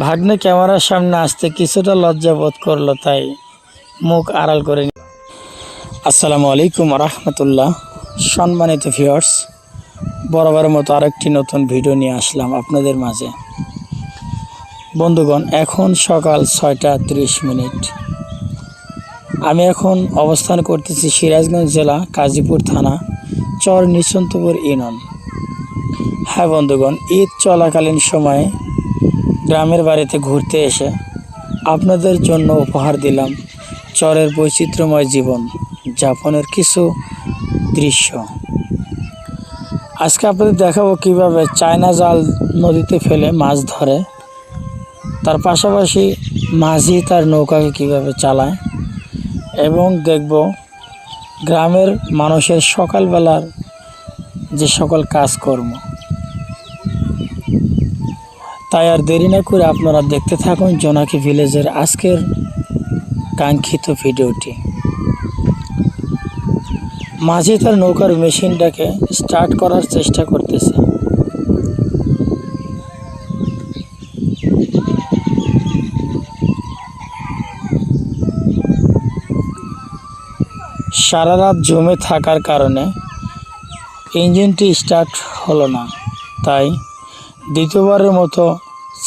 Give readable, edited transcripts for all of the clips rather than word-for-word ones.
ভাগ্নে ক্যামেরার সামনে আসতে কিছুটা লজ্জা বোধ করলো, তাই মুখ আড়াল করে নিল। আসসালামু আলাইকুম রহমতুল্লাহ। সম্মানিত ভিউয়ার্স, বরাবরের মতো আরেকটি নতুন ভিডিও নিয়ে আসলাম আপনাদের মাঝে। বন্ধুগণ, এখন সকাল 6টা 30 মিনিট। আমি এখন অবস্থান করতেছি সিরাজগঞ্জ জেলা কাজীপুর থানা চর নিঃসন্তপুর ইউনিয়ন। হ্যাঁ বন্ধুগণ, ঈদ চলাকালীন সময়ে গ্রামের বাড়িতে ঘুরতে এসে আপনাদের জন্য উপহার দিলাম চরের বৈচিত্র্যময় জীবন যাপনের কিছু দৃশ্য। আজকে আপনাদের দেখাবো কিভাবে চায়না জাল নদীতে ফেলে মাছ ধরে, তার পাশাপাশি মাঝি তার নৌকাকে কিভাবে চালায়, এবং দেখব গ্রামের মানুষের সকালবেলার যে সকল কাজকর্ম। তাই আর দেরি না করে আপনারা দেখতে থাকুন জোনাকি ভিলেজের আজকের কাঙ্ক্ষিত ভিডিওটি। মাঝি তার নৌকার মেশিনটাকে স্টার্ট করার চেষ্টা করতেছে। সারা রাত জমে থাকার কারণে ইঞ্জিনটি স্টার্ট হলো না, তাই দ্বিতীয়বারের মতো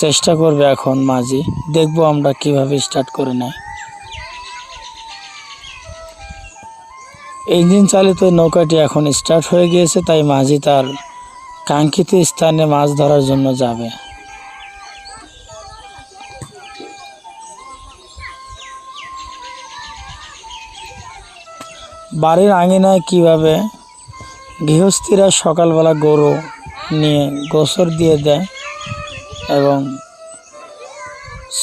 চেষ্টা করবে এখন মাঝি। দেখব আমরা কিভাবে স্টার্ট করে নেয়। ইঞ্জিন চালিত নৌকাটি এখন স্টার্ট হয়ে গিয়েছে, তাই মাঝি তার কাঙ্ক্ষিত স্থানে মাছ ধরার জন্য যাবে। বাড়ির আঙিনায় কিভাবে গৃহস্থীরা সকালবেলা গরু নিয়ে গোসর দিয়ে দেয় এবং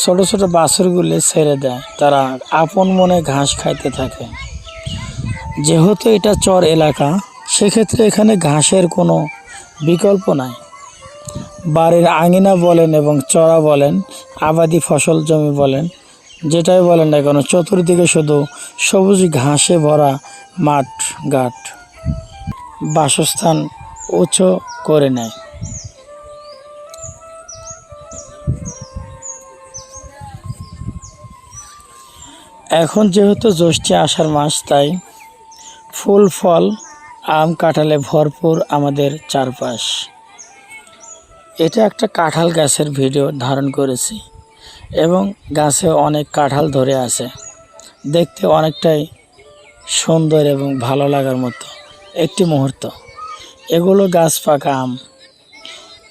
ছোট ছোট বাছুরগুলি ছেড়ে দেয়, তারা আপন মনে ঘাস খাইতে থাকে। যেহেতু এটা চর এলাকা, সেক্ষেত্রে এখানে ঘাসের কোনো বিকল্প নাই। বাড়ির আঙিনা বলেন এবং চড়া বলেন, আবাদি ফসল জমি বলেন, যেটাই বলেন না কেন, চতুর্দিকে শুধু সবুজ ঘাসে ভরা মাঠ ঘাট বাসস্থান উঁচু করে নেয়। এখন যেহেতু জ্যৈষ্ঠী আষাঢ় মাস, তাই ফুল ফল আম কাঁঠালে ভরপুর আমাদের চারপাশ। এটা একটা কাঁঠাল গাছের ভিডিও ধারণ করেছি এবং গাছে অনেক কাঁঠাল ধরে আছে। দেখতে অনেকটাই সুন্দর এবং ভালো লাগার মতো একটি মুহূর্ত। এগুলো গাছ পাকা আম,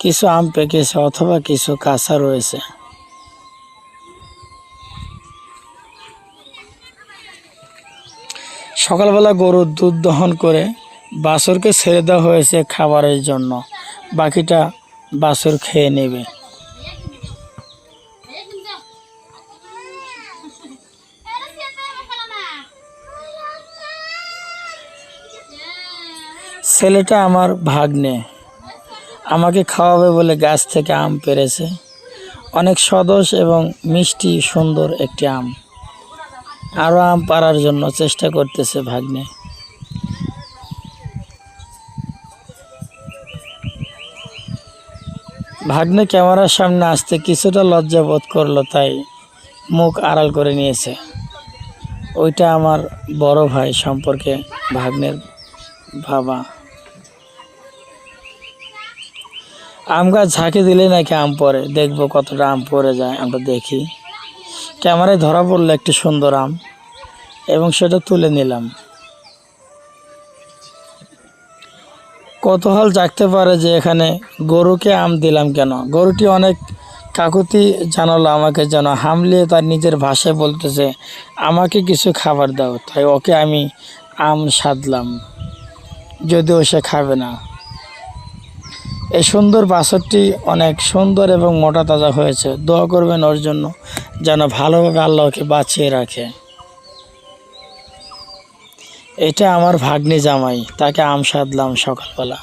কিছু আম পেকেছে অথবা কিছু কাঁচা রয়েছে। সকালবেলা গরুর দুধ দহন করে বাছুরকে ছেড়ে দেওয়া হয়েছে খাবারের জন্য, বাকিটা বাছুর খেয়ে নেবে। ছেলেটা আমার ভাগ্নে, আমাকে খাওয়াবে বলে গাছ থেকে আম পেড়েছে। অনেক সদস এবং মিষ্টি সুন্দর একটি আম। আরও আম পাড়ার জন্য চেষ্টা করতেছে ভাগ্নে। ভাগ্নে ক্যামেরার সামনে আসতে কিছুটা লজ্জা বোধ করলো, তাই মুখ আড়াল করে নিয়েছে। ওইটা আমার বড় ভাই সম্পর্কে ভাগ্নের বাবা। আম গাছ ঝাঁকে দিলে নাকি আম পড়ে, দেখবো কতটা আম পড়ে যায়। আমরা দেখি, ক্যামেরায় ধরা পড়লো একটি সুন্দর আম এবং সেটা তুলে নিলাম। কৌতূহল জাগতে পারে যে এখানে গরুকে আম দিলাম কেন। গরুটি অনেক কাকুতি জানালো আমাকে, যেন হামলিয়ে তার নিজের ভাষায় বলতেছে আমাকে কিছু খাবার দাও। তাই ওকে আমি আম সাধলাম, যদিও সে খাবে না। এই সুন্দর বাছরটি অনেক সুন্দর এবং মোটা তাজা হয়েছে। দোয়া করবেন ওর জন্য, যেন ভালোভাবে আল্লাহ ওকে বাঁচিয়ে রাখে। এটা আমার ভাগ্নি জামাই, তাকে আম সাধলাম সকালবেলা।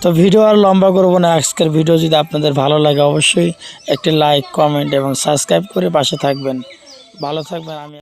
তো ভিডিও আর লম্বা করবো না। আজকের ভিডিও যদি আপনাদের ভালো লাগে অবশ্যই একটি লাইক, কমেন্ট এবং সাবস্ক্রাইব করে পাশে থাকবেন। ভালো থাকবেন। আমি